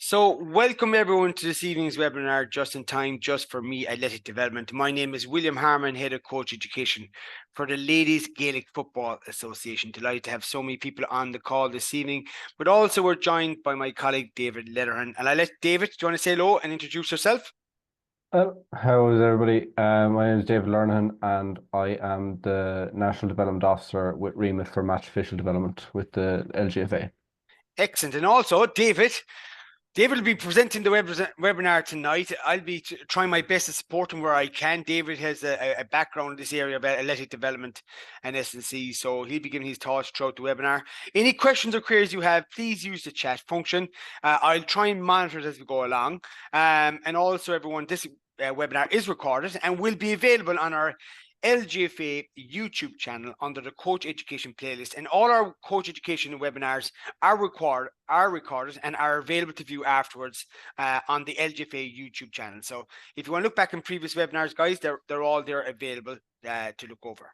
So, welcome everyone to this evening's webinar, Just in Time, Just for Me, Athletic Development. My name is William Harmon, Head of Coach Education for the Ladies Gaelic Football Association. Delighted to have so many people on the call this evening, but also we're joined by my colleague, David Letterhan. And I'll let David, do you want to say hello and introduce yourself? How is everybody? My name is David Lernahan, and I am the National Development Officer with remit for match official development with the LGFA. Excellent. And also, David will be presenting the webinar tonight. I'll be trying my best to support him where I can. David has a background in this area about athletic development and S&C, so he'll be giving his thoughts throughout the webinar. Any questions or queries you have, please use the chat function. I'll try and monitor it as we go along. And also, everyone, this webinar is recorded and will be available on our LGFA YouTube channel under the Coach Education playlist, and all our Coach Education webinars are recorded and are available to view afterwards on the LGFA YouTube channel. So if you want to look back in previous webinars, guys, they're all there available to look over.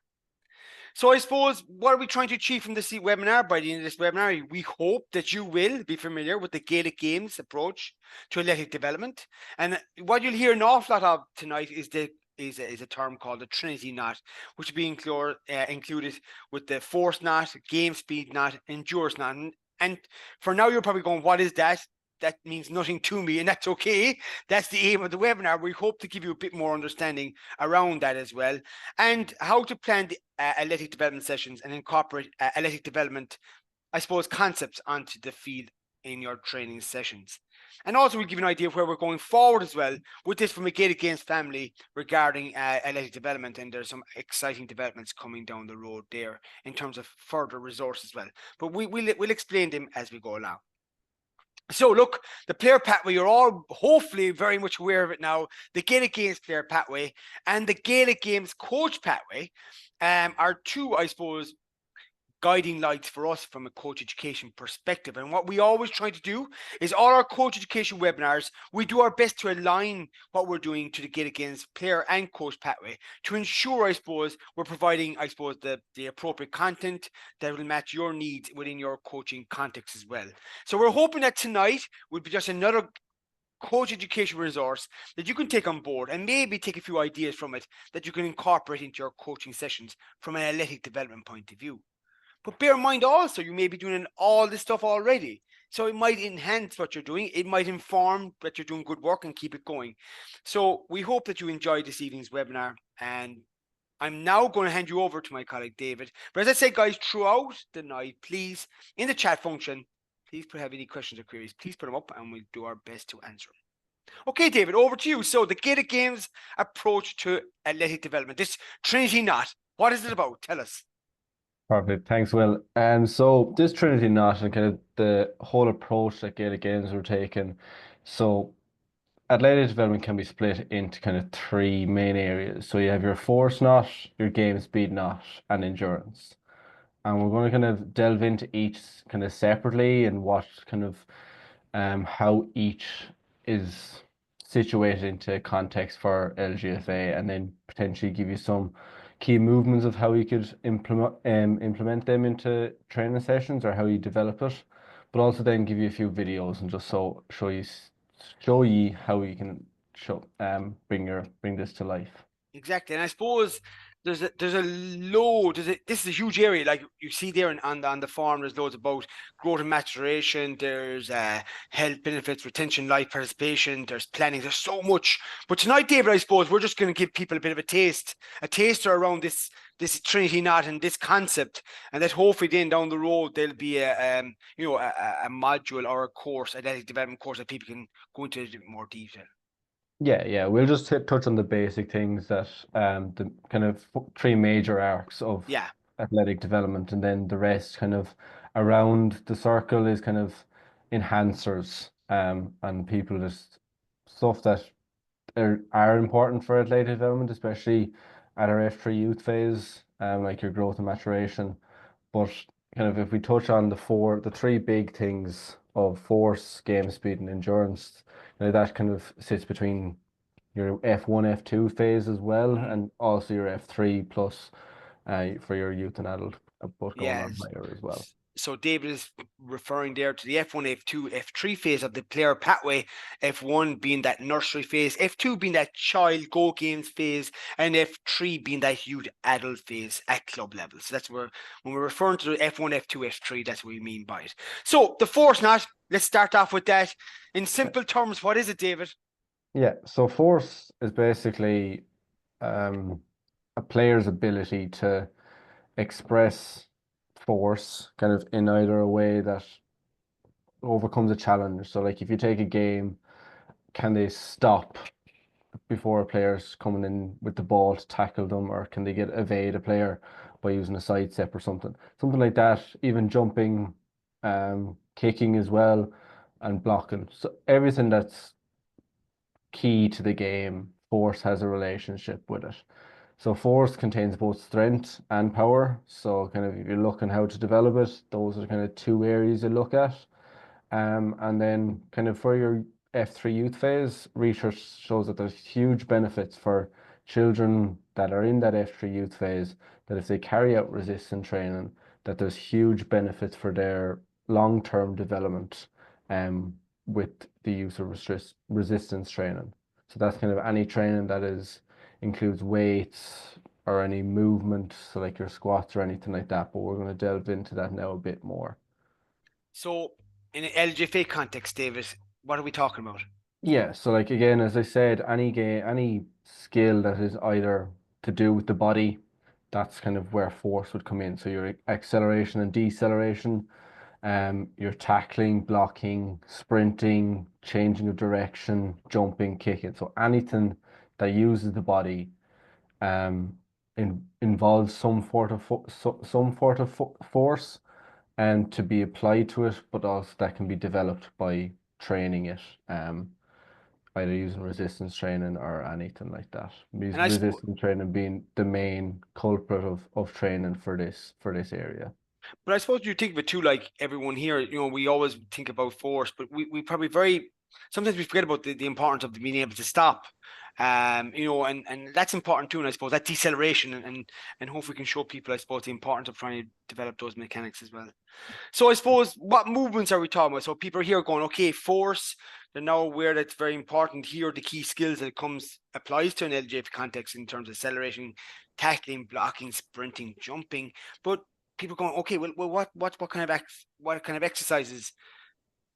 So I suppose, what are we trying to achieve from this webinar? By the end of this webinar, we hope that you will be familiar with the Gaelic Games approach to athletic development. And what you'll hear an awful lot of tonight is a term called the Trinity knot, which will be included with the force knot, game speed knot, endurance knot. And for now, you're probably going, what is that? That means nothing to me, and that's okay. That's the aim of the webinar. We hope to give you a bit more understanding around that as well, and how to plan the athletic development sessions and incorporate athletic development, I suppose, concepts onto the field in your training sessions. And also, we'll give you an idea of where we're going forward as well with this from a Gaelic Games family regarding athletic development. And there's some exciting developments coming down the road there in terms of further resources as well. But we'll explain them as we go along. So look, the player pathway, you're all hopefully very much aware of it now. The Gaelic Games Player Pathway and the Gaelic Games Coach Pathway are two, I suppose, guiding lights for us from a coach education perspective. And what we always try to do is all our coach education webinars, we do our best to align what we're doing to the Gaelic Games player and coach pathway to ensure, I suppose, we're providing, I suppose, the appropriate content that will match your needs within your coaching context as well. So we're hoping that tonight will be just another coach education resource that you can take on board and maybe take a few ideas from it that you can incorporate into your coaching sessions from an athletic development point of view. But bear in mind also, you may be doing all this stuff already. So it might enhance what you're doing. It might inform that you're doing good work and keep it going. So we hope that you enjoyed this evening's webinar. And I'm now going to hand you over to my colleague, David. But as I said, guys, throughout the night, please, in the chat function, please have any questions or queries. Please put them up and we'll do our best to answer them. Okay, David, over to you. So the Gaelic Games approach to athletic development, this Trinity knot, what is it about? Tell us. Perfect. Thanks, Will. So this Trinity knot and kind of the whole approach that Gaelic Games were taking. So athletic development can be split into kind of three main areas. So you have your force knot, your game speed knot, and endurance. And we're going to kind of delve into each kind of separately and what kind of how each is situated into context for LGFA, and then potentially give you some key movements of how you could implement them into training sessions or how you develop it, but also then give you a few videos and just show you how you can bring this to life. Exactly, and I suppose there's a load. This is a huge area, like you see there on the farm. There's loads about growth and maturation. There's health benefits, retention, life participation. There's planning. There's so much. But tonight, David, I suppose we're just going to give people a bit of a taster around this Trinity knot and this concept, and that hopefully then down the road there'll be a module or a course, athletic development course that people can go into a bit more detail. Yeah. We'll just touch on the basic things that the kind of three major arcs of Yeah. athletic development, and then the rest kind of around the circle is kind of enhancers, and people just stuff that are important for athletic development, especially at our F3 youth phase, like your growth and maturation. But kind of if we touch on the three big things of force, game speed, and endurance, that kind of sits between your F1, F2 phase as well, Mm. and also your F3 plus for your youth and adult, both going Yeah. on higher as well. So David is referring there to the F1, F2, F3 phase of the player pathway, F1 being that nursery phase, F2 being that child go games phase, and F3 being that youth adult phase at club level. So that's where, when we're referring to the F1, F2, F3, that's what we mean by it. So the force knot, let's start off with that. In simple terms, what is it, David? Yeah, so force is basically a player's ability to express force kind of in either a way that overcomes a challenge. So like if you take a game, can they stop before a player's coming in with the ball to tackle them, or can they get evade a player by using a side step or something? Something like that, even jumping, kicking as well, and blocking. So everything that's key to the game, force has a relationship with it. So force contains both strength and power. So kind of if you're looking how to develop it, those are kind of two areas you look at. And then kind of for your F3 youth phase, research shows that there's huge benefits for children that are in that F3 youth phase, that if they carry out resistance training, that there's huge benefits for their long-term development with the use of resistance training. So that's kind of any training that includes weights or any movement, so like your squats or anything like that. But we're going to delve into that now a bit more. So in an LGFA context, David, what are we talking about? Yeah, so like again, as I said, any skill that is either to do with the body, that's kind of where force would come in. So your acceleration and deceleration, your tackling, blocking, sprinting, changing of direction, jumping, kicking. So anything that uses the body, involves some sort of force, and to be applied to it, but also that can be developed by training it. Either using resistance training or anything like that. And I suppose, Resistance training being the main culprit of training for this area. but I suppose you think of it too, like everyone here, we always think about force, but we probably sometimes we forget about the importance of being able to stop. And that's important too. And I suppose that deceleration and hopefully we can show people, I suppose, the importance of trying to develop those mechanics as well. So I suppose what movements are we talking about? So people are here going, okay, force. They're now aware that it's very important. Here are the key skills that applies to an LGF context in terms of acceleration, tackling, blocking, sprinting, jumping. But people going, okay, well, what kind of what kind of exercises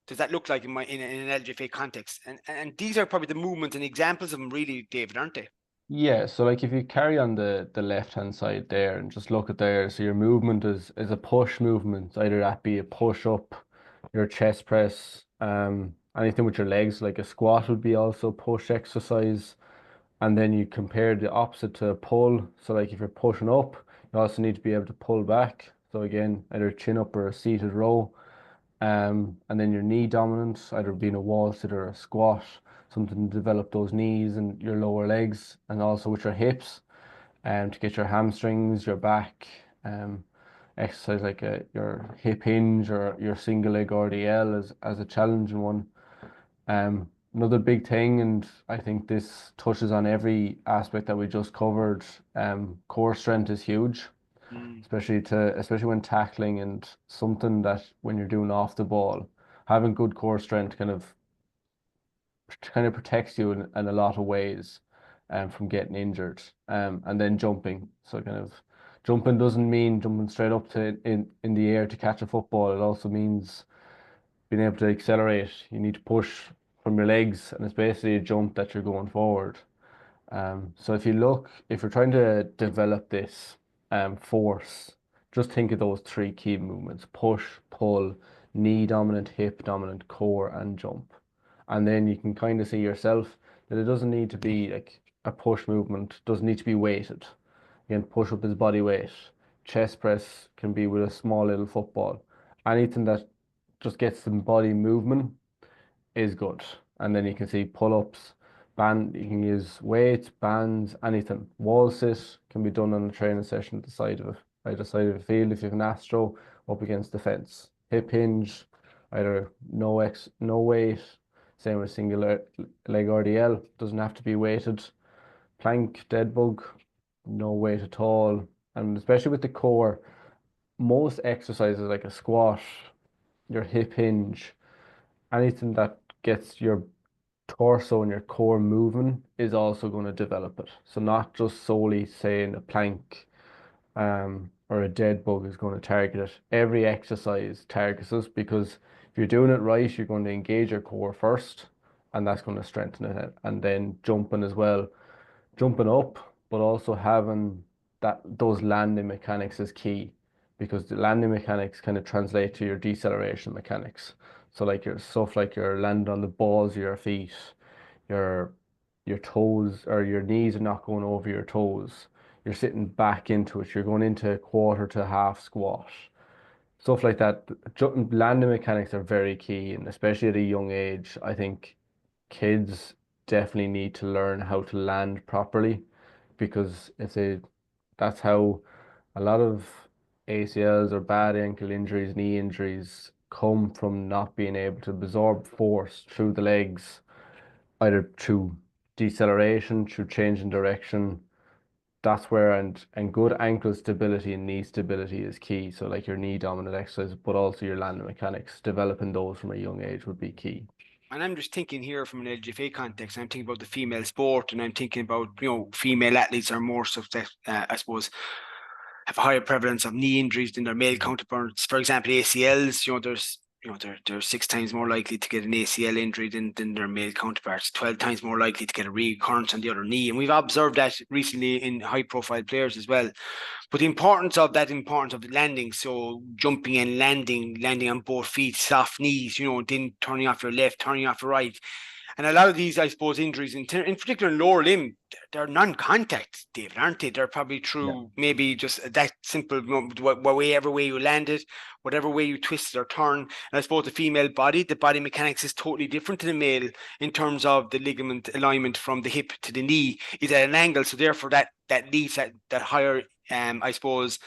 does that look like in an LGFA context? And these are probably the movements and examples of them, really, David, aren't they? Yeah, so like if you carry on the left hand side there and just look at there, so your movement is a push movement, either that be a push up, your chest press, anything with your legs, like a squat would be also push exercise. And then you compare the opposite to a pull. So like if you're pushing up, you also need to be able to pull back. So again, either chin up or a seated row. And then your knee dominant, either being a wall sit or a squat, something to develop those knees and your lower legs, and also with your hips, to get your hamstrings, your back, exercise like your hip hinge or your single leg RDL as a challenging one. Another big thing, and I think this touches on every aspect that we just covered, core strength is huge, Mm. especially when tackling, and something that when you're doing off the ball, having good core strength kind of protects you in a lot of ways, from getting injured. And then jumping. So kind of jumping doesn't mean jumping straight up to in the air to catch a football. It also means being able to accelerate. You need to push from your legs, and it's basically a jump that you're going forward. So if you're trying to develop this force, just think of those three key movements: push, pull, knee dominant, hip dominant, core, and jump. And then you can kind of see yourself that it doesn't need to be like a push movement, doesn't need to be weighted. Again, push up is body weight. Chest press can be with a small little football. Anything that just gets the body movement is good. And then you can see pull-ups, you can use weights, bands, anything. Wall sit can be done on a training session at the side of it, either side of the field if you have an astro up against the fence. Hip hinge, either no weight, same with single leg RDL, doesn't have to be weighted. Plank, dead bug, no weight at all. And especially with the core, most exercises like a squat, your hip hinge, anything that gets your torso and your core moving is also going to develop it. So not just solely saying a plank or a dead bug is going to target it. Every exercise targets us because if you're doing it right, you're going to engage your core first, and that's going to strengthen it. And then jumping as well, jumping up, but also having those landing mechanics is key because the landing mechanics kind of translate to your deceleration mechanics. So like your stuff like you're landing on the balls of your feet, your your toes or your knees are not going over your toes. You're sitting back into it. You're going into a quarter to half squat. Stuff like that. Landing mechanics are very key, and especially at a young age, I think kids definitely need to learn how to land properly because that's how a lot of ACLs or bad ankle injuries, knee injuries come from not being able to absorb force through the legs, either through deceleration, through change in direction. That's where and good ankle stability and knee stability is key. So like your knee dominant exercise, but also your landing mechanics, developing those from a young age would be key. And I'm just thinking here from an LGFA context. I'm thinking about the female sport, and I'm thinking about female athletes are more success, I suppose, have a higher prevalence of knee injuries than their male counterparts. For example, ACLs. They're 6 times more likely to get an ACL injury than their male counterparts. 12 times more likely to get a recurrence on the other knee, and we've observed that recently in high-profile players as well. But the importance of the landing, so jumping and landing on both feet, soft knees, then turning off your left, turning off your right. And a lot of these, I suppose, injuries, in particular in lower limb, they're non-contact, David, aren't they? They're probably Yeah. through maybe just that simple, whatever way you landed, whatever way you twisted or turn. And I suppose the body mechanics is totally different to the male in terms of the ligament alignment from the hip to the knee is at an angle. So therefore, that leads that higher, I suppose,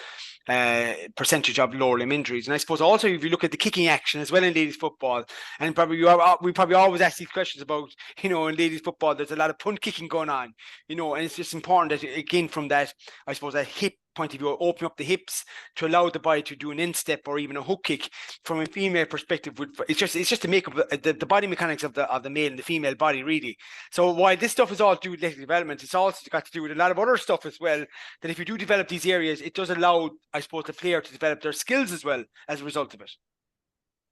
percentage of lower limb injuries. And I suppose also if you look at the kicking action as well in ladies football, and we probably always ask these questions about, in ladies football, there's a lot of punt kicking going on, and it's just important that again from that, I suppose, that hip point of view, open up the hips to allow the body to do an instep or even a hook kick. From a female perspective, it's just to make up the body mechanics of the male and the female body really. So while this stuff is all to do with athletic development, it's also got to do with a lot of other stuff as well. That if you do develop these areas, it does allow, I suppose, the player to develop their skills as well as a result of it.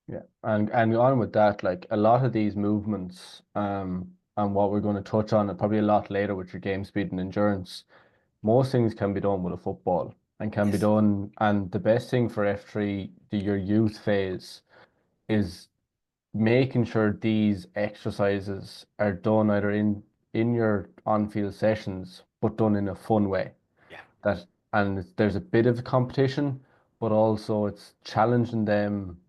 Yeah, and on with that, like a lot of these movements, and what we're going to touch on it probably a lot later with your game speed and endurance, most things can be done with a football and can be Yes. done. And the best thing for F3, your youth phase, is making sure these exercises are done either in your on-field sessions, but done in a fun way. Yeah. That and there's a bit of competition, but also it's challenging them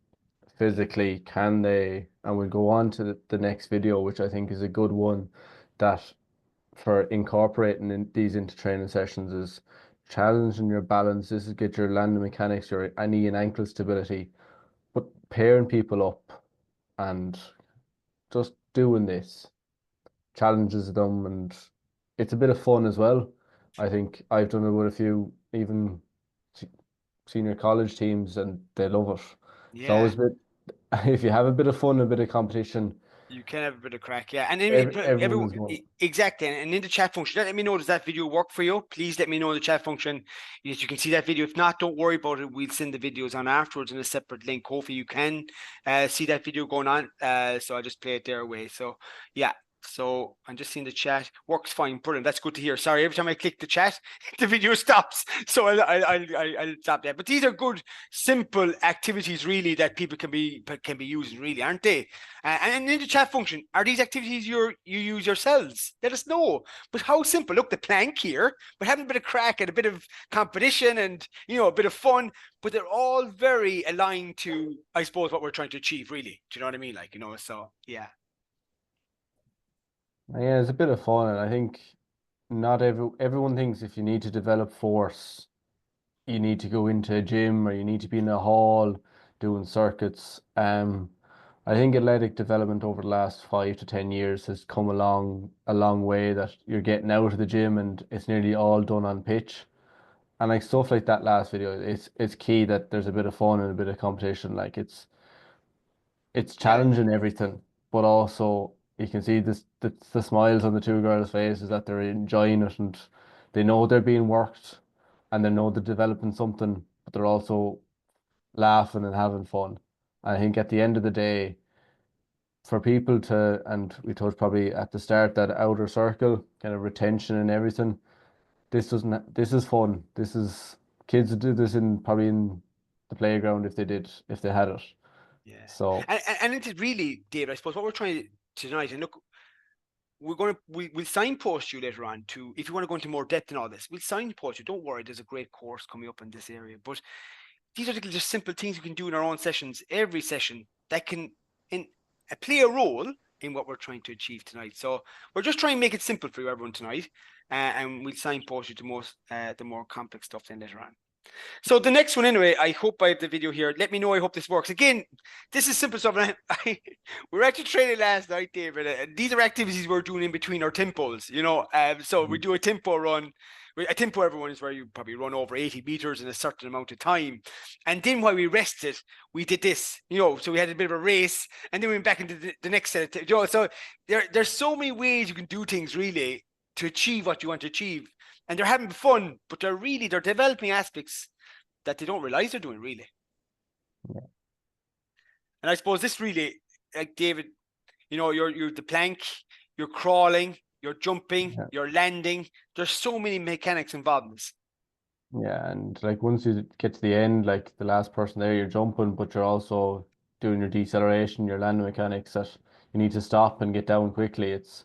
physically. Can they? And we'll go on to the next video, which I think is a good one, that for incorporating in these into training sessions is challenging your balance. This is get your landing mechanics, your knee and ankle stability, but pairing people up and just doing this challenges them, and it's a bit of fun as well. I think I've done it with a few even se- senior college teams, and they love it. It's Yeah. always a bit if you have a bit of fun, a bit of competition, You can have a bit of crack, yeah. And then everyone is one. exactly. And in the chat function, let me know, does that video work for you? Please let me know in the chat function. Yes, you can see that video. If not, don't worry about it. We'll send the videos on afterwards in a separate link. Hopefully you can see that video going on. So I just play it their away. So yeah. So I'm just seeing the chat. Works fine. Brilliant. That's good to hear. Sorry, every time I click the chat, the video stops. So I'll stop that. But these are good, simple activities really that people can be using really, aren't they? And in the chat function, are these activities you use yourselves? Let us know. But how simple? Look, the plank here. We're having a bit of crack and a bit of competition and a bit of fun. But they're all very aligned to, I suppose, what we're trying to achieve. Really, do you know what I mean? So yeah. Yeah, it's a bit of fun, and I think not everyone thinks if you need to develop force, you need to go into a gym or you need to be in a hall doing circuits. I think athletic development over the last 5 to 10 years has come along a long way that you're getting out of the gym and it's nearly all done on pitch. and like stuff like that last video, it's key that there's a bit of fun and a bit of competition. Like it's Yeah, challenging everything, but also you can see the smiles on the two girls' faces that they're enjoying it and they know they're being worked and they know they're developing something, but they're also laughing and having fun. And I think at the end of the day, for people to, and we touched probably at the start, that outer circle, kind of retention and everything, this is fun. This is kids would do this in probably in the playground if they had it. yeah. So And it is really, David, I suppose what we're trying to tonight, and look, we'll signpost you later on to, if you want to go into more depth in all this, we'll signpost you. Don't worry, there's a great course coming up in this area. But these are just simple things you can do in our own sessions, every session, that can in play a role in what we're trying to achieve tonight. So we're just trying to make it simple for you, everyone, tonight, and we'll signpost you to the more complex stuff then later on. So the next one, anyway, I hope I have the video here. Let me know. I hope this works. Again, this is simple stuff. We were actually training last night, David. These are activities we're doing in between our tempos, you know. So we do a tempo run. A tempo, everyone, is where you probably run over 80 meters in a certain amount of time. And then while we rested, we did this, you know. So we had a bit of a race, and then we went back into the next set of, you know. So there's so many ways you can do things, really, to achieve what you want to achieve. And they're having fun, but they're developing aspects that they don't realize they're doing, really. yeah, And I suppose this really, like David, you know, you're the plank, you're crawling, you're jumping, yeah, you're landing. There's so many mechanics involved in this. yeah. And like once you get to the end, like the last person there, you're jumping, but you're also doing your deceleration, your landing mechanics that you need to stop and get down quickly. It's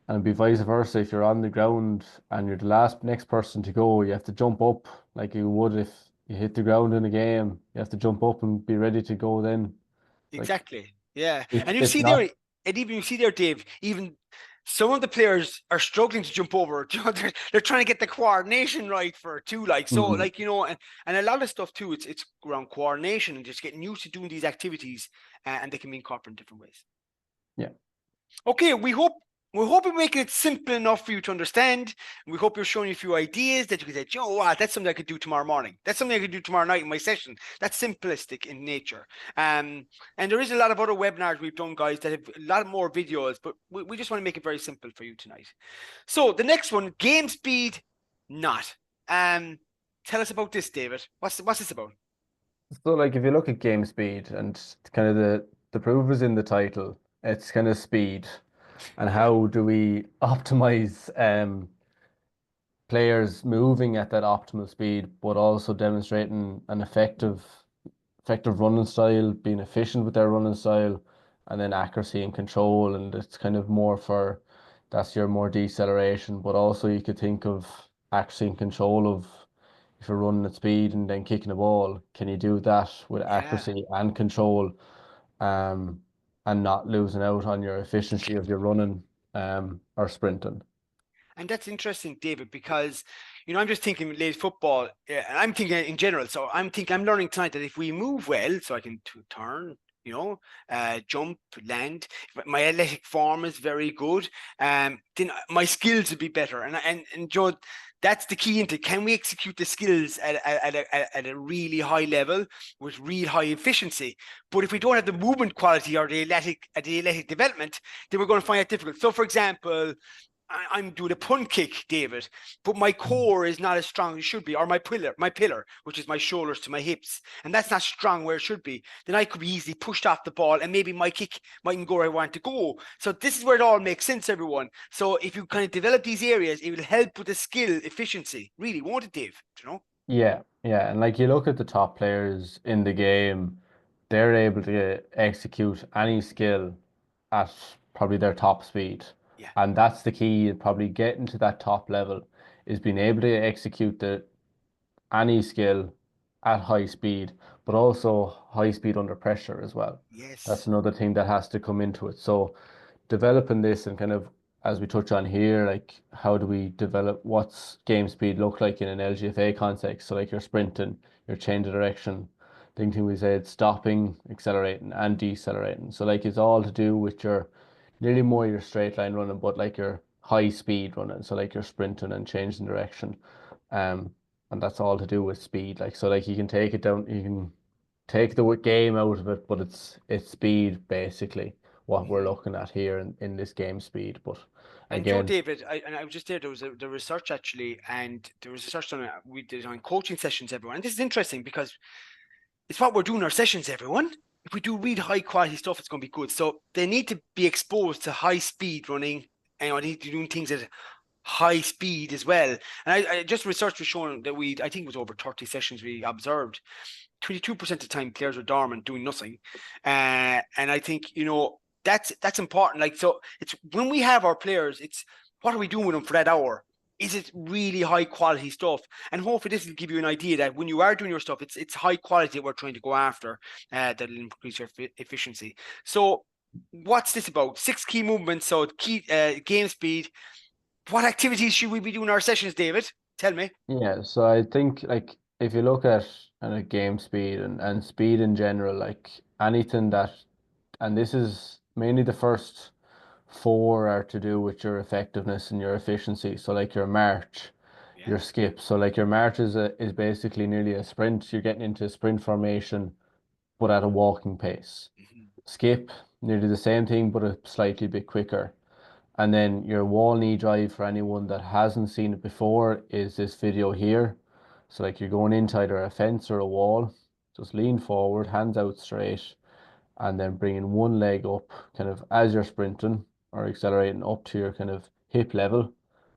and it'd be vice versa. If you're on the ground and you're the last next person to go, you have to jump up like you would if you hit the ground in a game. You have to jump up and be ready to go then. Like Exactly. Yeah. And you it's see not. there, and even you see there, Dave, even some of the players are struggling to jump over. You know, they're trying to get the coordination right for it too. Like, so, Mhm. like, you know, and a lot of stuff too, it's around coordination and just getting used to doing these activities, and they can be incorporated in different ways. Yeah. Okay, we hope we're making it simple enough for you to understand. We hope you're showing you a few ideas that you can say, you know what, that's something I could do tomorrow morning. That's something I could do tomorrow night in my session. That's simplistic in nature. And there is a lot of other webinars we've done, guys, that have a lot more videos, but we just want to make it very simple for you tonight. So the next one, game speed, not. Um, Tell us about this, David. What's this about? So like if you look at game speed and kind of the proof is in the title, it's kind of speed and how do we optimize players moving at that optimal speed, but also demonstrating an effective running style, being efficient with their running style, and then accuracy and control. And it's kind of more for that's your more deceleration, but also you could think of accuracy and control of if you're running at speed and then kicking a ball, can you do that with Yeah. accuracy and control, um, and not losing out on your efficiency of your running, or sprinting? And that's interesting, David, because I'm just thinking ladies football, and I'm thinking in general. So I'm learning tonight that if we move well, so I can turn, jump, land. If my athletic form is very good, then my skills will be better. And Joe, that's the key into can we execute the skills at a really high level with real high efficiency. But if we don't have the movement quality or the athletic development, then we're going to find it difficult. So, for example, I'm doing a punt kick, David, but my core is not as strong as it should be, or my pillar, which is my shoulders to my hips, and that's not strong where it should be. Then I could be easily pushed off the ball, and maybe my kick mightn't go where I want to go. So this is where it all makes sense, everyone. So if you kind of develop these areas, it will help with the skill efficiency, really, won't it, Dave? You know? Yeah, yeah, and like you look at the top players in the game, they're able to execute any skill at probably their top speed. Yeah. And that's the key, probably getting to that top level is being able to execute any skill at high speed, but also high speed under pressure as well. That's Yes. another thing that has to come into it. So developing this and kind of as we touch on here, like how do we develop what's game speed look like in an LGFA context? So like you're sprinting, you're change of direction. Thing we said stopping, accelerating and decelerating. So like it's all to do with your nearly more your straight line running, but like your high speed running. So like you're sprinting and changing direction. Um, and that's all to do with speed. Like so, like you can take it down, you can take the game out of it, but it's speed basically what we're Mhm. looking at here in this game speed. But And Joe again, David, I was just there. There was the research actually, and there was research on we did on coaching sessions, everyone. And this is interesting because it's what we're doing in our sessions, everyone. If we do really high quality stuff, it's going to be good. So they need to be exposed to high speed running, and they need to be doing things at high speed as well. And I just research was showing that I think it was over 30 sessions we observed. 22% of the time players are dormant doing nothing. And I think, that's important. Like, so it's when we have our players, it's what are we doing with them for that hour? Is it really high quality stuff? And hopefully this will give you an idea that when you are doing your stuff, it's high quality that we're trying to go after, that'll increase your efficiency. So what's this about? 6 key movements. So key game speed. What activities should we be doing in our sessions, David? Tell me. yeah, so I think like if you look at game speed and speed in general, like anything that, and this is mainly the first four are to do with your effectiveness and your efficiency. So like your march, Yeah. your skip. So like your march is basically nearly a sprint. You're getting into a sprint formation, but at a walking pace. Mhm. Skip, nearly the same thing, but a slightly bit quicker. And then your wall knee drive for anyone that hasn't seen it before is this video here. So like you're going into either a fence or a wall, just lean forward, hands out straight, and then bringing one leg up kind of as you're sprinting or accelerating up to your kind of hip level,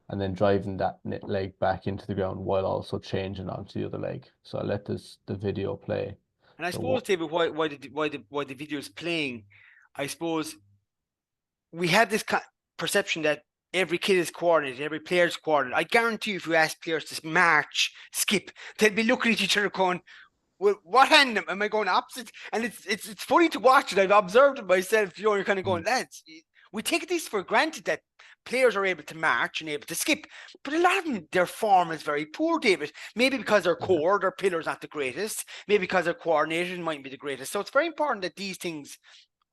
and then driving that leg back into the ground while also changing onto the other leg. So I let the video play. And I So suppose, what? David, why the video is playing, I suppose we have this perception that every kid is coordinated, every player is coordinated. I guarantee you, if you ask players to march, skip, they'll be looking at each other going, well, what hand am I going opposite? And it's funny to watch it. I've observed it myself. You're kind of going, lads, we take this for granted that players are able to march and able to skip, but a lot of them, their form is very poor, David. Maybe because their Yeah. core, their pillar's not the greatest. Maybe because their coordination mightn't be the greatest. So it's very important that these things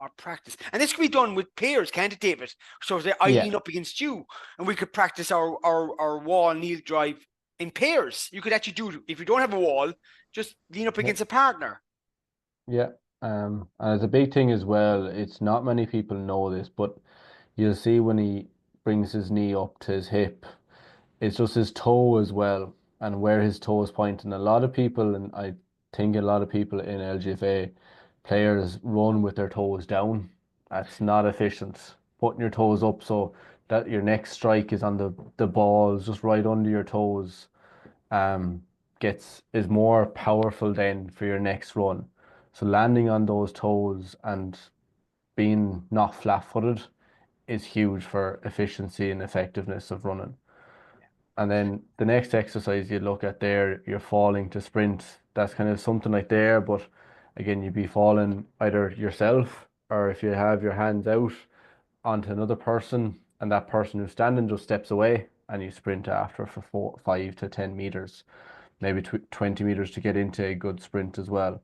are practiced. And this can be done with pairs, can't it, David? So that I Yeah. lean up against you and we could practice our wall kneel drive in pairs. You could actually do, if you don't have a wall, just lean up Yeah. against a partner. Yeah. And it's a big thing as well. It's not many people know this, but you'll see when he brings his knee up to his hip, it's just his toe as well, and where his toe is pointing. A lot of people, and I think a lot of people in LGFA players run with their toes down. That's not efficient. Putting your toes up so that your next strike is on the balls just right under your toes, um, is more powerful then for your next run. So landing on those toes and being not flat-footed is huge for efficiency and effectiveness of running. And then the next exercise you look at there, you're falling to sprint. That's kind of something like there, but again, you'd be falling either yourself or if you have your hands out onto another person, and that person who's standing just steps away and you sprint after for 5 to 10 meters, maybe 20 meters to get into a good sprint as well.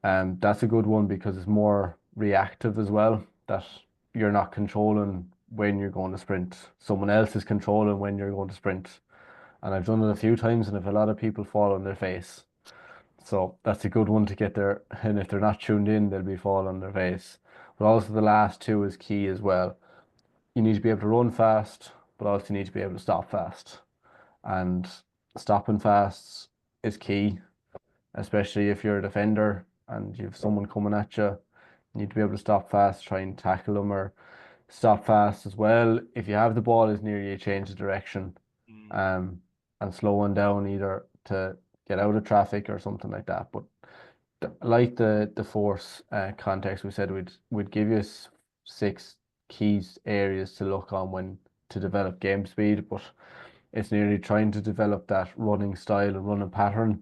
That's a good one because it's more reactive as well, that you're not controlling when you're going to sprint. Someone else is controlling when you're going to sprint. And I've done it a few times, and if a lot of people fall on their face. So that's a good one to get there. And if they're not tuned in, they'll be falling on their face. But also the last two is key as well. You need to be able to run fast, but also you need to be able to stop fast. And stopping fast is key, especially if you're a defender and you have someone coming at you. You need to be able to stop fast, try and tackle them, or stop fast as well. If you have the ball is near you, change the direction, Mm. um, and slow one down either to get out of traffic or something like that. But like the force context, we said we'd give you six keys areas to look on when to develop game speed, but it's nearly trying to develop that running style and running pattern.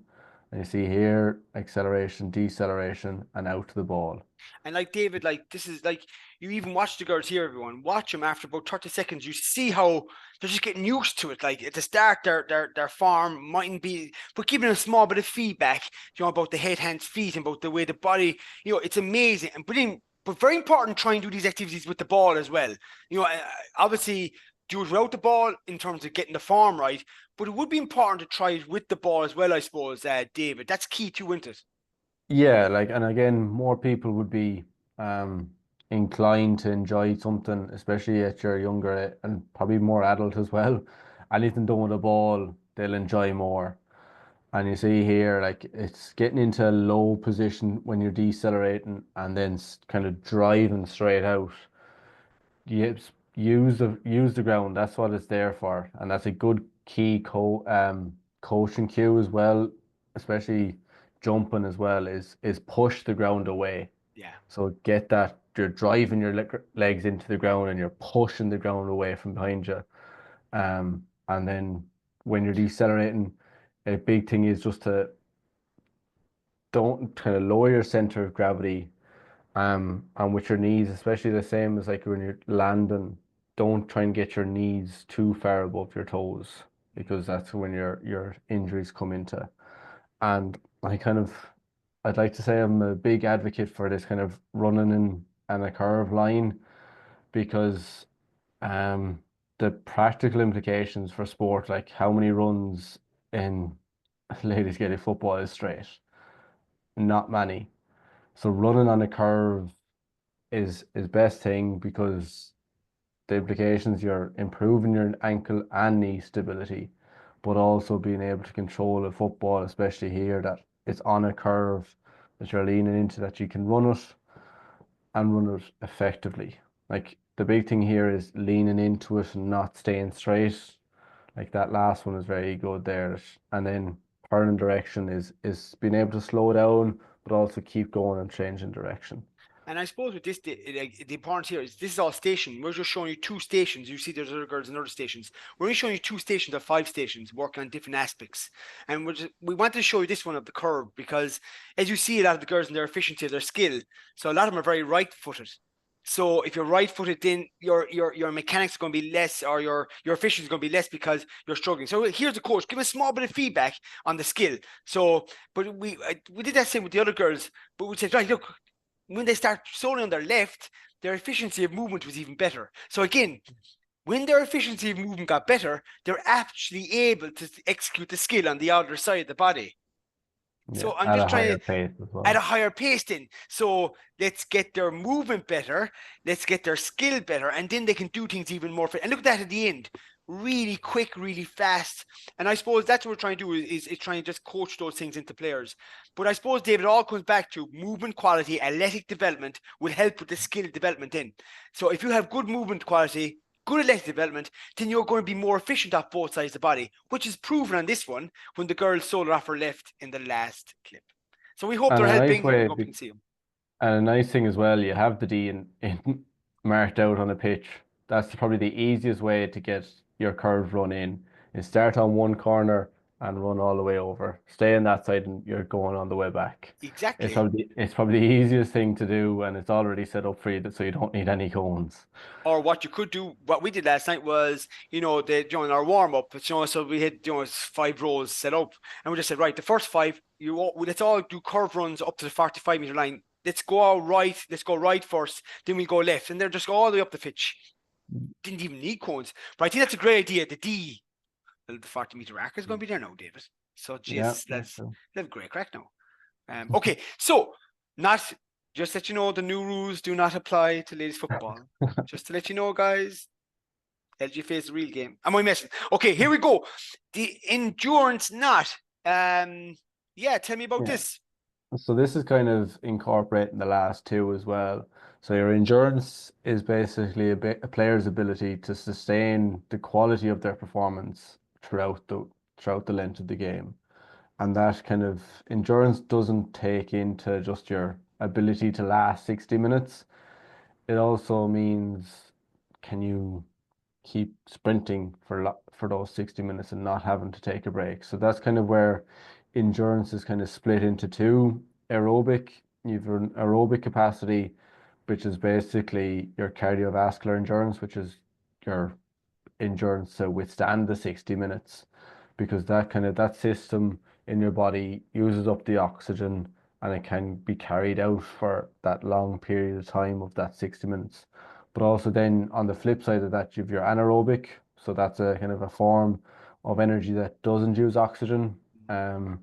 And you see here acceleration, deceleration, and out to the ball. And like David, like this is like you even watch the girls here, everyone. Watch them after about 30 seconds. You see how they're just getting used to it. Like at the start, their form mightn't be, but giving a small bit of feedback, about the head, hands, feet, and about the way the body, it's amazing. And but very important, try and do these activities with the ball as well. Obviously do it without the ball in terms of getting the form right, but it would be important to try it with the ball as well, I suppose, David. That's key too, isn't it? Yeah, like, and again, more people would be um inclined to enjoy something, especially at your younger and probably more adult as well. Anything done with a ball, they'll enjoy more. And you see here, like it's getting into a low position when you're decelerating and then kind of driving straight out. Use the ground. That's what it's there for, and that's a good key coaching cue as well, especially jumping as well. Is push the ground away. Yeah. So get that you're driving your legs into the ground and you're pushing the ground away from behind you. And then when you're decelerating, a big thing is just to don't kind of lower your center of gravity. And with your knees, especially the same as like when you're landing, don't try and get your knees too far above your toes because that's when your injuries come into. And I'd like to say I'm a big advocate for this kind of running in and a curve line because um the practical implications for sport, like how many runs in ladies Gaelic football is straight? Not many. So running on a curve is best thing because the implications you're improving your ankle and knee stability, but also being able to control a football, especially here that it's on a curve that you're leaning into, that you can run it and run it effectively. Like the big thing here is leaning into it and not staying straight. Like that last one is very good there. And then turning direction is being able to slow down, but also keep going and changing direction. And I suppose with this, the importance here is this is all station. We're just showing you two stations. You see, there's other girls in other stations. We're only showing you two stations of five stations working on different aspects. And we wanted to show you this one of the curve because, as you see, a lot of the girls in their efficiency, their skill. So a lot of them are very right-footed. So if you're right-footed, then your mechanics are going to be less, or your efficiency is going to be less because you're struggling. So here's the coach. Give a small bit of feedback on the skill. So, but we did that same with the other girls. But we said, right, look, when they start solely on their left, their efficiency of movement was even better. So again, when their efficiency of movement got better, they're actually able to execute the skill on the other side of the body. Yeah, So I'm at just a trying higher to pace as at well. a higher pace then. So let's get their movement better, let's get their skill better, and then they can do things even more. And look at that at the end. Really quick, really fast. And I suppose that's what we're trying to do is trying to just coach those things into players. But I suppose, David, it all comes back to movement quality, athletic development will help with the skill development in. So if you have good movement quality, good athletic development, then you're going to be more efficient off both sides of the body, which is proven on this one when the girl sold off her left in the last clip. So we hope And they're a nice helping. Here we way, go. You can see them. and a nice thing as well, you have the D in marked out on a pitch. That's probably the easiest way to get your curve run in. Is start on one corner and run all the way over. Stay on that side and you're going on the way back. Exactly. It's probably the easiest thing to do and it's already set up for you so you don't need any cones. Or what you could do, what we did last night was, in our warm up, so we had, 5 rows set up, and we just said, right, the first five, let's all do curve runs up to the 45-meter line. Let's go out right. Let's go right first. Then we go left, and they're just go all the way up the pitch. Didn't even need cones, but I think that's a great idea. The 40-meter arc is going to be there now, David. So, Yeah, Jesus, that's let's true. have a great crack now. Okay, so not just let you know the new rules do not apply to ladies football. Just to let you know, guys, LG is the real game. Am I messing? Okay, here we go. The endurance knot. Yeah, tell me about Yeah. this. So this is kind of incorporating the last two as well. So your endurance is basically a player's ability to sustain the quality of their performance throughout the length of the game. And that kind of endurance doesn't take into just your ability to last 60 minutes. It also means can you keep sprinting for those 60 minutes and not having to take a break. So that's kind of where endurance is kind of split into two. Aerobic, you've an aerobic capacity, which is basically your cardiovascular endurance, which is your endurance to withstand the 60 minutes, because that system in your body uses up the oxygen and it can be carried out for that long period of time of that 60 minutes. But also then on the flip side of that, you've your anaerobic. So that's a kind of a form of energy that doesn't use oxygen. Um,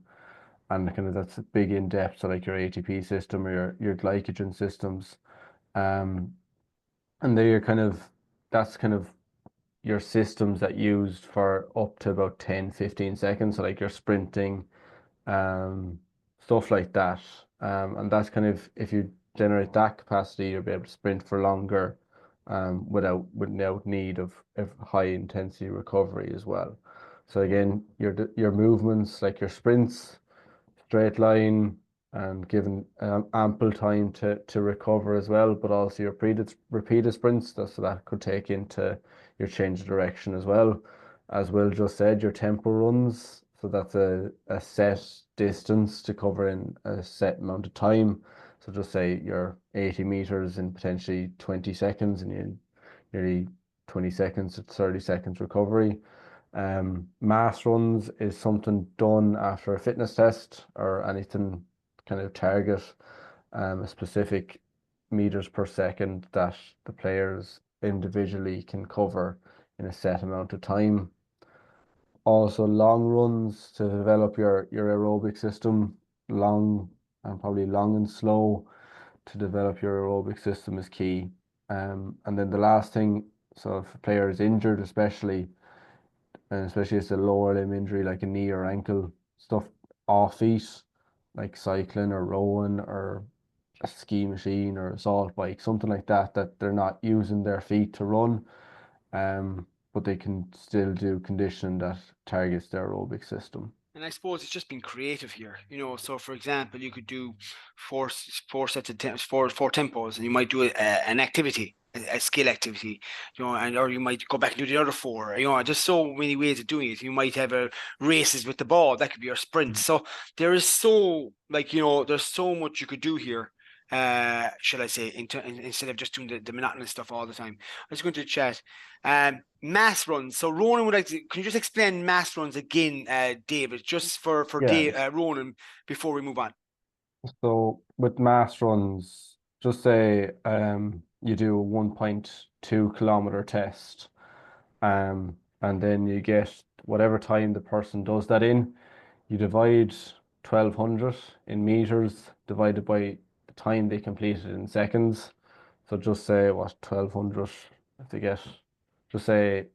and kind of that's big in depth. So like your ATP system or your glycogen systems. Um, and they're kind of that's kind of your systems that used for up to about 10, 15 seconds. So like your sprinting, um, stuff like that. And that's kind of if you generate that capacity, you'll be able to sprint for longer, without need of high intensity recovery as well. So again, your movements like your sprints, straight line, and given ample time to recover as well, but also your repeated sprints, so that could take into your change of direction as well. As Will just said, your tempo runs, so that's a set distance to cover in a set amount of time. So just say you're 80 meters in potentially 20 seconds, and you nearly 20 seconds to 30 seconds recovery. Mass runs is something done after a fitness test or anything kind of target, a specific meters per second that the players individually can cover in a set amount of time. Also, long runs to develop your aerobic system, long and probably long and slow to develop your aerobic system is key. And then the last thing, so if a player is injured, especially, and especially if it's a lower limb injury like a knee or ankle, stuff off feet, like cycling or rowing or a ski machine or assault bike, something like that, that they're not using their feet to run, but they can still do conditioning that targets their aerobic system. And I suppose it's just being creative here, you know. So, for example, you could do four sets of four tempos, and you might do an activity, a skill activity, you know, and or you might go back and do the other four. You know, just so many ways of doing it. You might have a races with the ball. That could be your sprint. So there is so like you know, there's so much you could do here. Shall I say, instead of just doing the monotonous stuff all the time. I was going to chat. Mass runs. So Ronan would like to. Can you just explain mass runs again, David, just for Yeah. Ronan before we move on? So with mass runs, just say you do a 1.2 kilometer test, and then you get whatever time the person does that in. You divide 1200 in meters divided by the time they completed in seconds. So just say what 1200 if they get, just say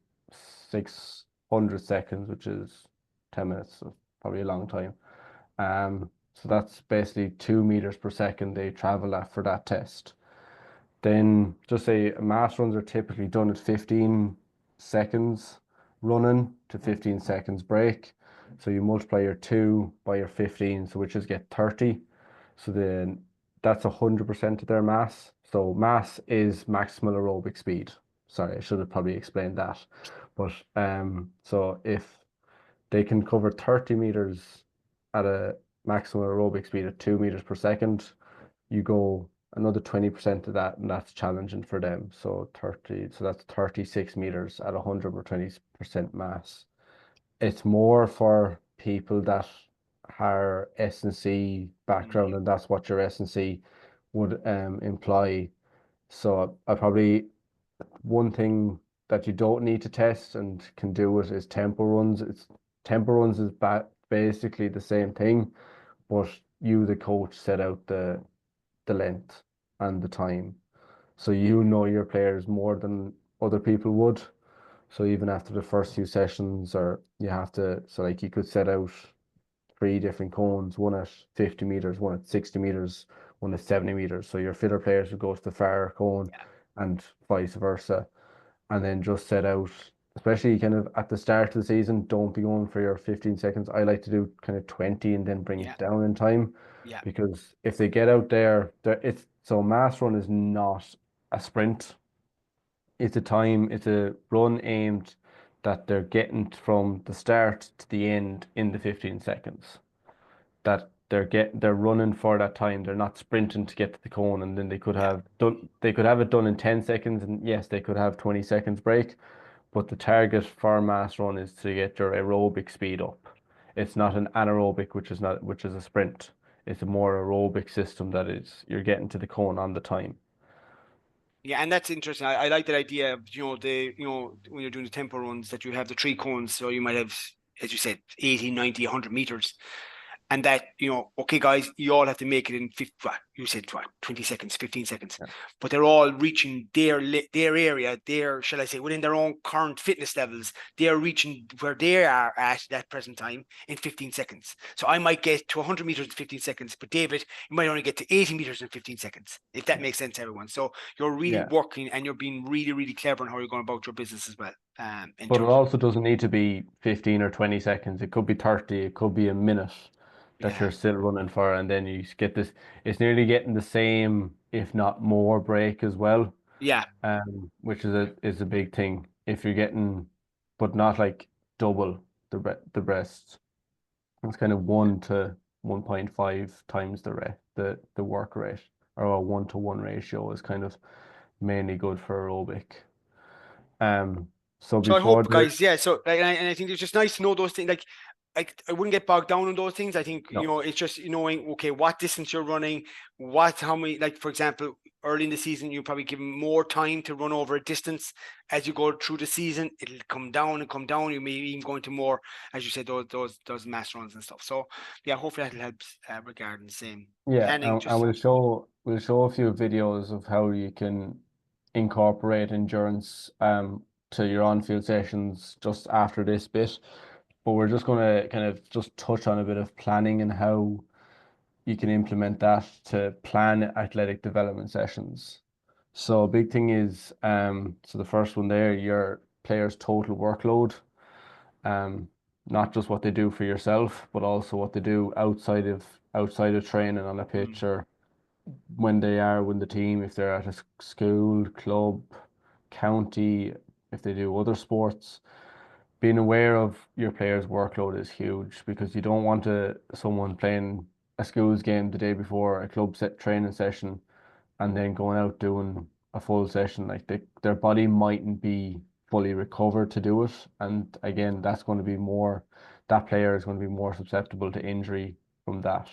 600 seconds, which is 10 minutes, so probably a long time. So that's basically 2 meters per second they travel at for that test. Then just say mass runs are typically done at 15 seconds running to 15 seconds break. So you multiply your 2 by your 15, so which is get 30. So then that's 100% of their mass. So mass is maximal aerobic speed. Sorry, I should have probably explained that. But so if they can cover 30 meters at a maximum aerobic speed of 2 meters per second, you go another 20% of that, and that's challenging for them. So 30, so that's 36 meters at 100 or 20% mass. It's more for people that are S&C background, and that's what your S&C would imply. So I probably one thing that you don't need to test and can do it is tempo runs. It's tempo runs is basically the same thing, but you, the coach, set out the length and the time. So you know your players more than other people would. So even after the first few sessions, or you have to, so like you could set out three different cones, one at 50 meters, one at 60 meters, one at 70 meters. So your fitter players would go to the far cone and vice versa. And then just set out, especially kind of at the start of the season, don't be going for your 15 seconds. I like to do kind of 20 and then bring Yeah, it down in time, yeah, because if they get out there, it's so mass run is not a sprint. It's a run aimed that they're getting from the start to the end in the 15 seconds. That they're running for that time. They're not sprinting to get to the cone, and then yeah. they could have it done in 10 seconds, and yes, they could have 20 seconds break, but the target for mass run is to get your aerobic speed up. It's not an anaerobic, which is a sprint. It's a more aerobic system that is you're getting to the cone on the time. Yeah, and that's interesting. I like that idea of, when you're doing the tempo runs, that you have the three cones. So you might have, as you said, 80, 90, 100 meters. And that, okay, guys, you all have to make it in 50, you said what, 20 seconds, 15 seconds, Yeah. but they're all reaching their area, shall I say, within their own current fitness levels. They're reaching where they are at that present time in 15 seconds. So I might get to 100 meters in 15 seconds, but David, you might only get to 80 meters in 15 seconds, if that makes sense to everyone. So you're really Yeah. working and you're being really, really clever on how you're going about your business as well. In But it terms of, also doesn't need to be 15 or 20 seconds. It could be 30, it could be a minute that yeah, you're still running for, and then you get this, it's nearly getting the same, if not more, break as well. yeah. Which is a big thing. If you're getting, but not like double the breasts. It's kind of 1 to 1.5 times the work rate, or a 1 to 1 ratio is kind of mainly good for aerobic. So So I before hope, the guys, yeah. So like, and I think it's just nice to know those things. Like I wouldn't get bogged down on those things. I think no, it's just knowing, okay, what distance you're running, how many. Like for example, early in the season, you probably give them more time to run over a distance. As you go through the season, it'll come down and come down. You may even go into more, as you said, those mass runs and stuff. So yeah, hopefully that'll help regarding the same yeah, planning. and Just we'll show a few videos of how you can incorporate endurance to your on-field sessions just after this bit. But we're just going to kind of just touch on a bit of planning and how you can implement that to plan athletic development sessions. So a big thing is so the first one there, your player's total workload, um, not just what they do for yourself, but also what they do outside of training on a pitch, or when they are with the team, if they're at a school, club, county, if they do other sports. Being aware of your player's workload is huge, because you don't want someone playing a schools game the day before a club set training session and then going out doing a full session. Like their body mightn't be fully recovered to do it. And again, that player is going to be more susceptible to injury from that.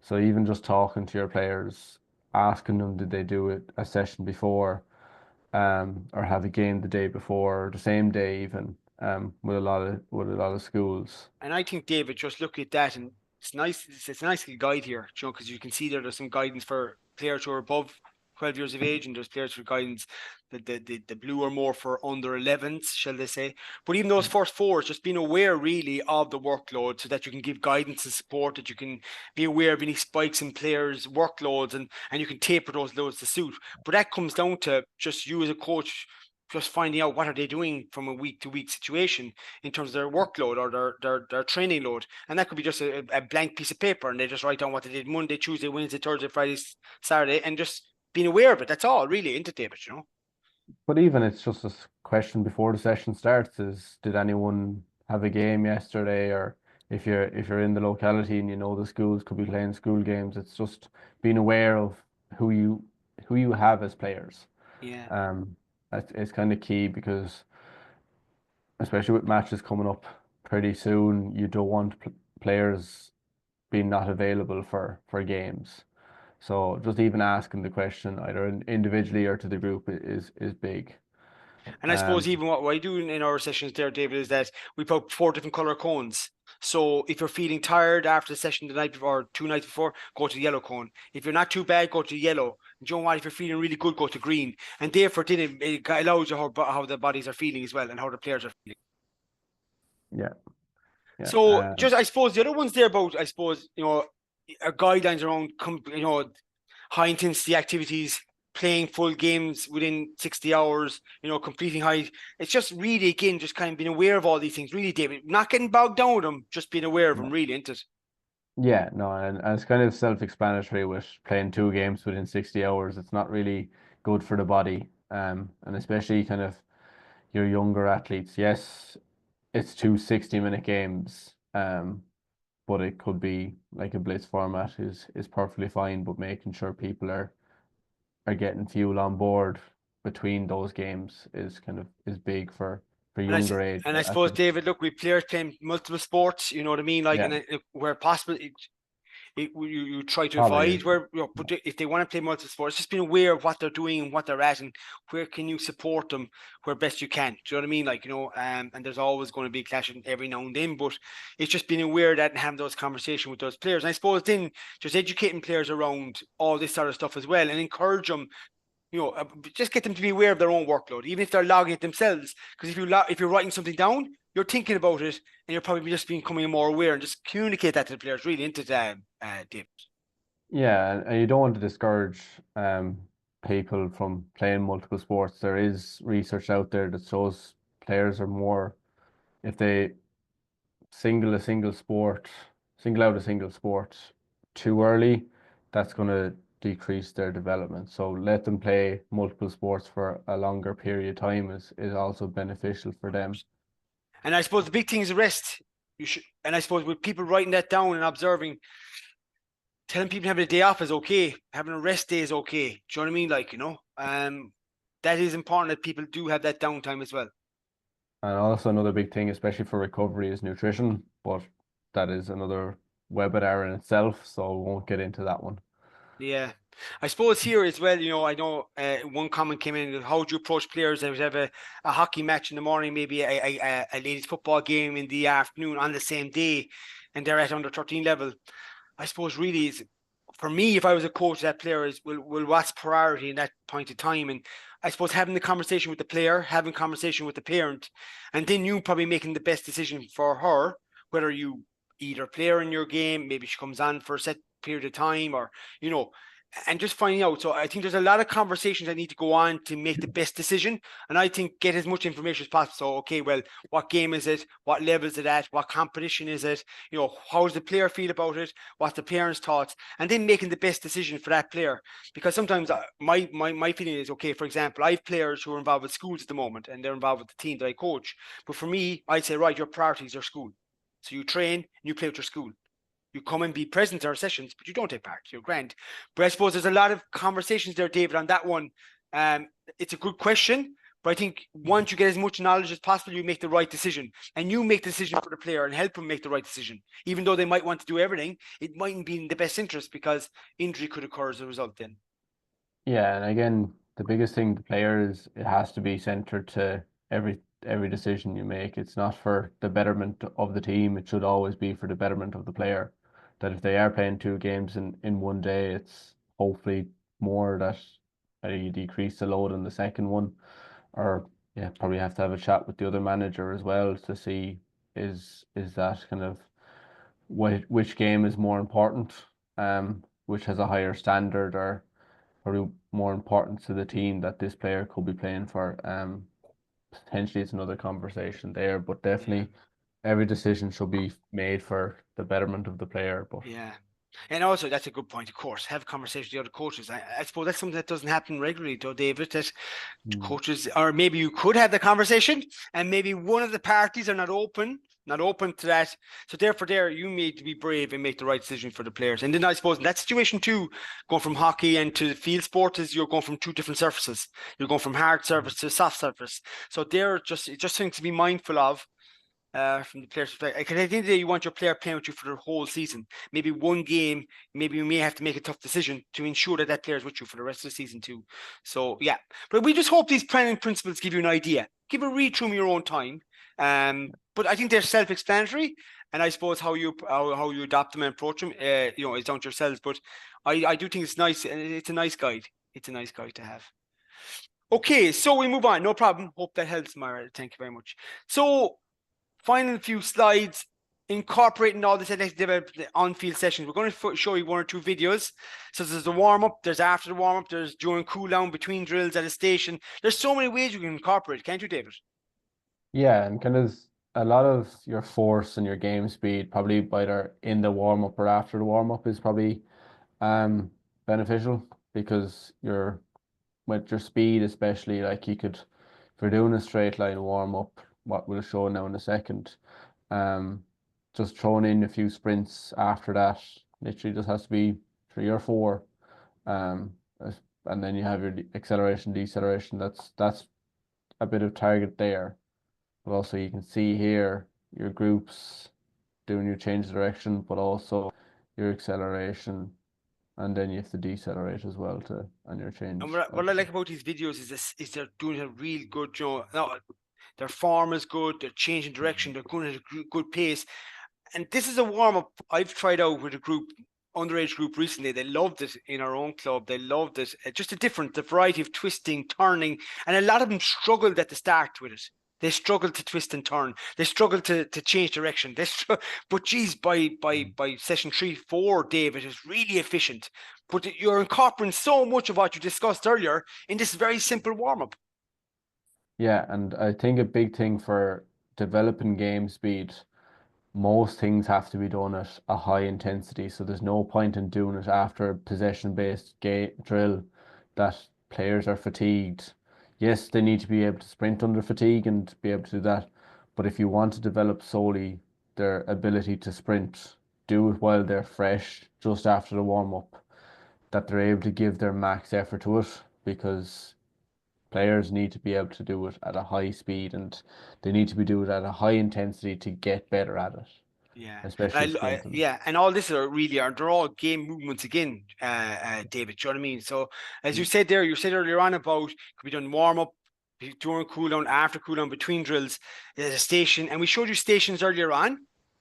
So even just talking to your players, asking them, did they do a session before, or have a game the day before, or the same day even, with a lot of schools. And I think, David, just look at that, and it's nice. It's a nice little guide here, because you can see there's some guidance for players who are above 12 years of age, and there's players for guidance. The blue are more for under 11s, shall they say? But even those first fours, just being aware really of the workload, so that you can give guidance and support. That you can be aware of any spikes in players' workloads, and you can taper those loads to suit. But that comes down to just you as a coach, just finding out what are they doing from a week to week situation in terms of their workload or their training load. And that could be just a blank piece of paper, and they just write down what they did Monday, Tuesday, Wednesday, Thursday, Friday, Saturday, and just being aware of it. That's all really, into David. But even it's just a question before the session starts is, did anyone have a game yesterday? Or if you're in the locality and you know the schools could be playing school games, it's just being aware of who you have as players. Yeah. Um, it's kind of key, because especially with matches coming up pretty soon, you don't want players being not available for games. So just even asking the question either individually or to the group is big. And I suppose Um, even what I do in our sessions there, David, is that we put 4 different color cones. So if you're feeling tired after the session the night before, or 2 nights before, go to the yellow cone. If you're not too bad, go to yellow. And you know what? If you're feeling really good, go to green. And therefore, then it allows you how the bodies are feeling as well, and how the players are feeling. yeah, yeah, So just, I suppose, the other ones there about, I suppose, guidelines around, high intensity activities, playing full games within 60 hours, completing high. It's just really, again, just kind of being aware of all these things, really, David. Not getting bogged down with them, just being aware of them, no, really, isn't it? yeah, no, and it's kind of self-explanatory with playing 2 games within 60 hours. It's not really good for the body, and especially kind of your younger athletes. Yes, it's 2 60-minute games, but it could be like a blitz format is perfectly fine, but making sure people are getting fuel on board between those games is big for And I, younger age and I suppose, athletes. David, look, we players playing multiple sports, you know what I mean? Like, Yeah, and where possible, you try to Probably avoid is. where, but if they want to play multiple sports, just being aware of what they're doing and what they're at, and where can you support them where best you can. Do you know what I mean? Like, and there's always going to be clashing every now and then, but it's just being aware of that and having those conversations with those players. And I suppose then just educating players around all this sort of stuff as well, and encourage them, just get them to be aware of their own workload, even if they're logging it themselves. Because if you're writing something down, you're thinking about it, and you're probably just becoming more aware, and just communicate that to the players. Really, into Dave. Yeah, and you don't want to discourage people from playing multiple sports. There is research out there that shows players are more, if they single out a single sport too early, that's going to decrease their development. So let them play multiple sports for a longer period of time is also beneficial for them. And I suppose the big thing is rest. You should, and I suppose with people writing that down and observing, telling people having a day off is okay, having a rest day is okay. Do you know what I mean? Like, that is important that people do have that downtime as well. And also another big thing, especially for recovery, is nutrition, but that is another webinar in itself, so we won't get into that one. Yeah. I suppose here as well, I know one comment came in, how do you approach players that have a hockey match in the morning, maybe a ladies football game in the afternoon on the same day, and they're at under 13 level. I suppose really is, for me, if I was a coach, that player is will what's priority in that point of time. And I suppose having the conversation with the player, having conversation with the parent, and then you probably making the best decision for her, whether you either play her in your game, maybe she comes on for a set period of time, or you know and just finding out. So I think there's a lot of conversations that need to go on to make the best decision. And I think get as much information as possible. So, okay, well, what game is it? What level is it at? What competition is it? How does the player feel about it? What's the parents' thoughts? And then making the best decision for that player. Because sometimes my feeling is, okay, for example, I have players who are involved with schools at the moment and they're involved with the team that I coach. But for me, I'd say, right, your priorities are school. So you train and you play with your school. You come and be present at our sessions, but you don't take part. You're grand. But I suppose there's a lot of conversations there, David, on that one. It's a good question, but I think once you get as much knowledge as possible, you make the right decision. And you make the decision for the player and help them make the right decision. Even though they might want to do everything, it mightn't be in the best interest because injury could occur as a result then. Yeah, and again, the biggest thing the player is it has to be centered to every decision you make. It's not for the betterment of the team. It should always be for the betterment of the player. That if they are playing two games in one day, it's hopefully more that you decrease the load in the second one, or yeah, probably have to have a chat with the other manager as well to see is that kind of which game is more important, which has a higher standard or probably more important to the team that this player could be playing for. Potentially it's another conversation there, but Yeah. definitely every decision should be made for the betterment of the player. But Yeah. And also, that's a good point, of course. Have conversations with the other coaches. I suppose that's something that doesn't happen regularly, though, David, that mm, coaches, or maybe you could have the conversation and maybe one of the parties are not open to that. So therefore there you need to be brave and make the right decision for the players. And then I suppose in that situation too, going from hockey and to field sport is you're going from two different surfaces. You're going from hard surface to soft surface. So they're just things to be mindful of. From the player's perspective, because at the end of the day, you want your player playing with you for the whole season. Maybe one game, maybe you may have to make a tough decision to ensure that that player is with you for the rest of the season too. So yeah, but we just hope these planning principles give you an idea. Give a read through in your own time. But I think they're self-explanatory, and I suppose how you adopt them and approach them, is down to yourselves. But I do think it's nice, and it's a nice guide. It's a nice guide to have. Okay, so we move on. No problem. Hope that helps, Mara. Thank you very much. So final few slides incorporating all this on-field sessions. We're going to show you one or two videos. So there's the warm-up, there's after the warm-up, there's during cool-down, between drills at a station. There's so many ways you can incorporate, can't you, David? yeah, and kind of a lot of your force and your game speed probably either in the warm up or after the warm up is probably um beneficial because you're with your speed especially like you could if you're doing a straight line warm up, what we'll show now in a second, um just throwing in a few sprints after that literally just has to be three or four, um and then you have your acceleration deceleration. That's a bit of target there, but also you can see here your groups doing your change of direction, but also your acceleration, and then you have to decelerate as well to on your And change. what I like about these videos is this: is they're doing a real good job. No, their form is good. They're changing direction. They're going at a good pace. And this is a warm up I've tried out with a group, underage group recently. They loved it in our own club. They loved it. Just the variety of twisting, turning, and a lot of them struggled at the start with it. They struggled to twist and turn. They struggled to change direction. But geez, by session 3, 4, David is really efficient. But you're incorporating so much of what you discussed earlier in this very simple warm up. Yeah, and I think a big thing for developing game speed, most things have to be done at a high intensity. So there's no point in doing it after a possession-based game drill that players are fatigued. Yes, they need to be able to sprint under fatigue and be able to do that. But if you want to develop solely their ability to sprint, do it while they're fresh, just after the warm-up, that they're able to give their max effort to it, because players need to be able to do it at a high speed, and they need to be doing it at a high intensity to get better at it, Yeah, especially sprinting. yeah, and all this they're all game movements again, David. Do you know what I mean? So as you Mm, said there, you said earlier on about could be done warm up, during cool down, after cool down, between drills. There's a station, and we showed you stations earlier on.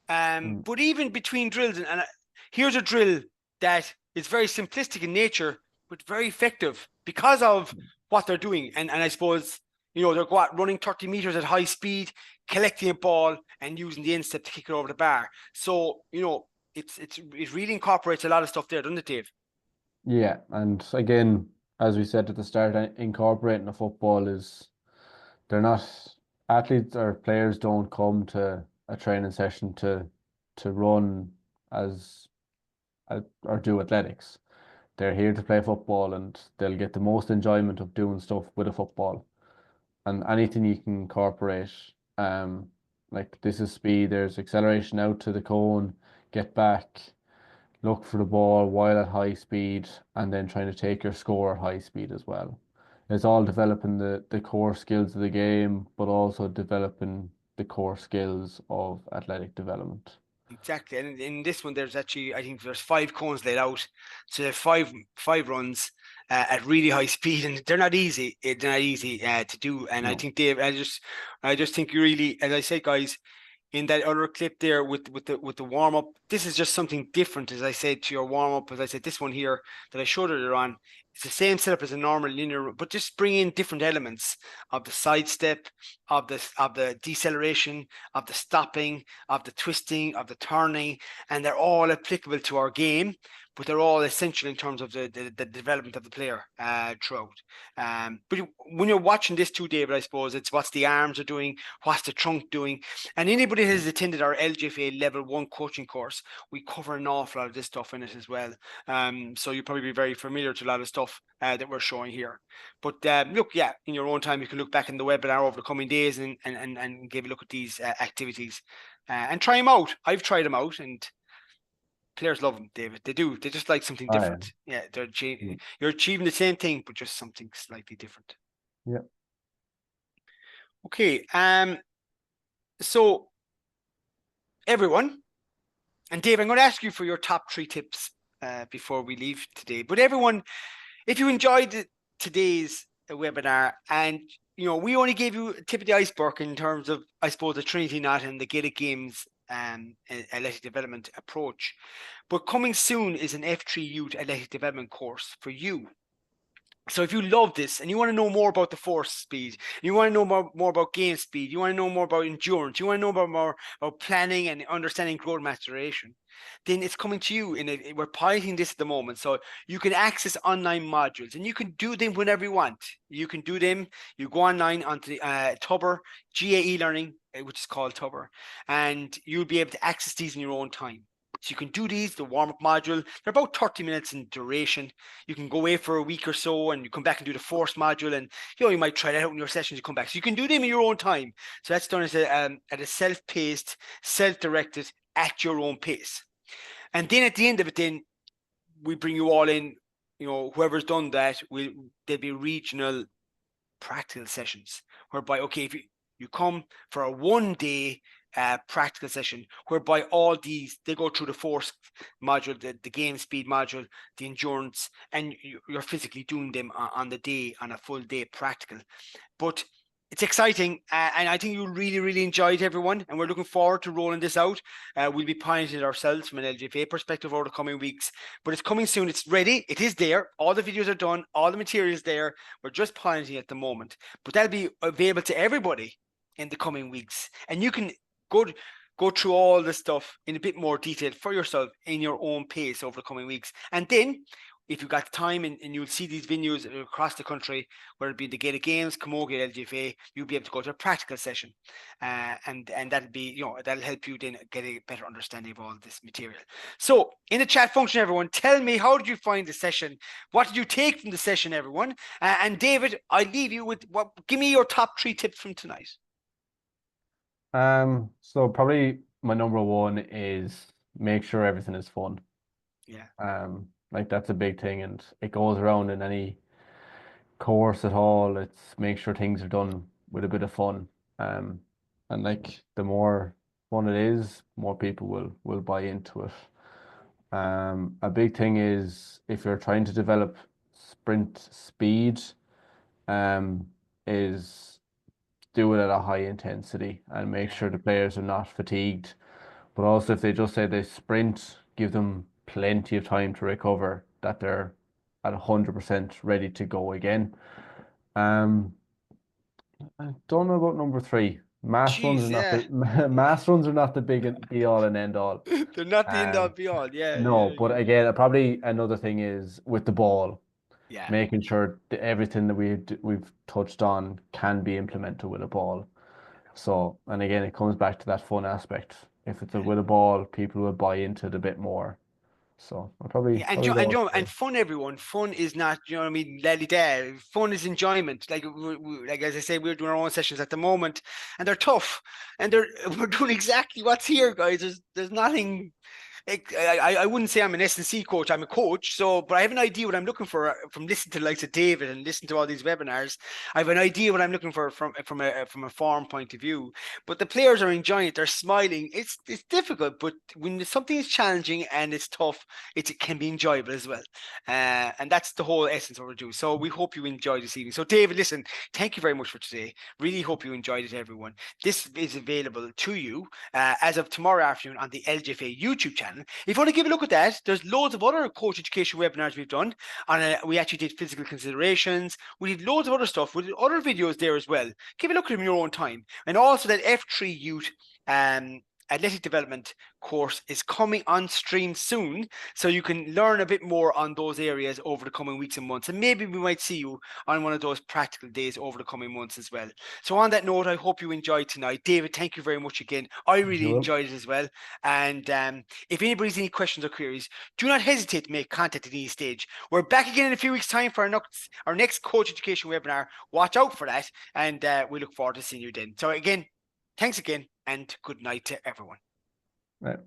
mm. But even between drills, here's a drill that is very simplistic in nature, but very effective because of what they're doing. And I suppose they're running 30 meters at high speed, collecting a ball and using the instep to kick it over the bar. So it really incorporates a lot of stuff there, doesn't it, Dave? Yeah, and again, as we said at the start, incorporating the football is, they're not, athletes or players don't come to a training session to run as or do athletics. They're here to play football, and they'll get the most enjoyment of doing stuff with a football. And anything you can incorporate, um, like this is speed, there's acceleration out to the cone, get back, look for the ball while at high speed, and then trying to take your score at high speed as well. It's all developing the core skills of the game, but also developing the core skills of athletic development. Exactly. And in this one, there's actually, I think there's 5 cones laid out. So there's five runs at really high speed, and they're not easy. They're not easy to do. And I No. think Dave, I just think you really, as I said, guys, in that other clip there with the warm up. This is just something different, as I said to your warm up. As I said, this one here that I showed earlier on, it's the same setup as a normal linear, but just bring in different elements of the sidestep, of the deceleration, of the stopping, of the twisting, of the turning, and they're all applicable to our game. But they're all essential in terms of the development of the player throughout. But when you're watching this too, David, I suppose it's what's the arms are doing, what's the trunk doing, and anybody who has attended our LGFA level 1 coaching course, we cover an awful lot of this stuff in it as well. So you'll probably be very familiar to a lot of stuff that we're showing here. But look, yeah, in your own time, you can look back in the webinar over the coming days and give a look at these activities and try them out. I've tried them out, and players love them, David. They do. They just like something Oh, yeah. different. Yeah, Mm. you're achieving the same thing, but just something slightly different. Yeah. Okay. So everyone, and Dave, I'm going to ask you for your top 3 tips before we leave today. But everyone, if you enjoyed today's webinar, and we only gave you a tip of the iceberg in terms of, I suppose, the Trinity Knot and the Gaelic Games athletic development approach. But coming soon is an F3 Youth athletic development course for you. So if you love this and you want to know more about the force speed, you want to know more about game speed, you want to know more about endurance, you want to know more about planning and understanding growth maturation, then it's coming to you. We're piloting this at the moment. So you can access online modules and you can do them whenever you want. You can do them. You go online onto the Tubber, GAE Learning, which is called Tubber, and you'll be able to access these in your own time. So you can do these, the warm-up module. They're about 30 minutes in duration. You can go away for a week or so and you come back and do the force module, and you might try that out in your sessions. You come back. So you can do them in your own time. So that's done as at a self-paced, self-directed, at your own pace. And then at the end of it, then we bring you all in, whoever's done that, there'll be regional practical sessions whereby, okay, if you come for a 1 day practical session whereby all these, they go through the force module, the game speed module, the endurance, and you're physically doing them on the day, on a full day practical. But it's exciting, and I think you'll really enjoy it, everyone. And we're looking forward to rolling this out. We'll be piloting it ourselves from an LGFA perspective over the coming weeks. But it's coming soon. It's ready. It is there. All the videos are done. All the material is there. We're just piloting at the moment. But that'll be available to everybody in the coming weeks. And you can go through all the stuff in a bit more detail for yourself in your own pace over the coming weeks. And then if you've got time and you'll see these venues across the country, whether it be the Gaelic Games, Camogie, LGFA, you'll be able to go to a practical session. And that'll be, that'll help you then get a better understanding of all this material. So in the chat function, everyone, tell me, how did you find the session? What did you take from the session, everyone? And David, I leave you with give me your top 3 tips from tonight. So probably my number 1 is make sure everything is fun. Yeah. Like that's a big thing, and it goes around in any course at all. It's make sure things are done with a bit of fun. And like the more fun it is, more people will buy into it. A big thing is if you're trying to develop sprint speed, is do it at a high intensity and make sure the players are not fatigued. But also if they just say they sprint, give them plenty of time to recover, that they're at 100% ready to go again. I don't know about number 3. Mass runs Jeez, are not yeah. the mass runs are not the be all and end all. They're not the end all Um, be all. Yeah, no, yeah, but again, probably another thing is with the ball, yeah. making sure that everything that we've touched on can be implemented with a ball. So, and again, it comes back to that fun aspect. If it's with a ball, people will buy into it a bit more. So, I'll Yeah, probably those and 3. fun, everyone. Fun is not, what I mean, lally da. Fun is enjoyment. Like as I say, we're doing our own sessions at the moment, and they're tough, and we're doing exactly what's here, guys. There's nothing. I wouldn't say I'm an S&C coach. I'm a coach, but I have an idea what I'm looking for from listening to the likes of David and listening to all these webinars. I have an idea what I'm looking for from a form point of view. But the players are enjoying it. They're smiling. It's difficult, but when something is challenging and it's tough, it can be enjoyable as well. And that's the whole essence of what we do. So we hope you enjoy this evening. So David, listen, thank you very much for today. Really hope you enjoyed it, everyone. This is available to you as of tomorrow afternoon on the LGFA YouTube channel. If you want to give a look at that, there's loads of other coach education webinars we've done. We actually did physical considerations. We did loads of other stuff. We did other videos there as well. Give a look at them in your own time. And also that F3 Youth athletic development course is coming on stream soon, so you can learn a bit more on those areas over the coming weeks and months, and maybe we might see you on one of those practical days over the coming months as well. So on that note, I hope you enjoyed tonight. David, thank you very much again. I really enjoyed it as well. And if anybody's any questions or queries, do not hesitate to make contact at any stage. We're back again in a few weeks' time for our next coach education webinar. Watch out for that, and we look forward to seeing you then. So again, thanks again, and good night to everyone. Right.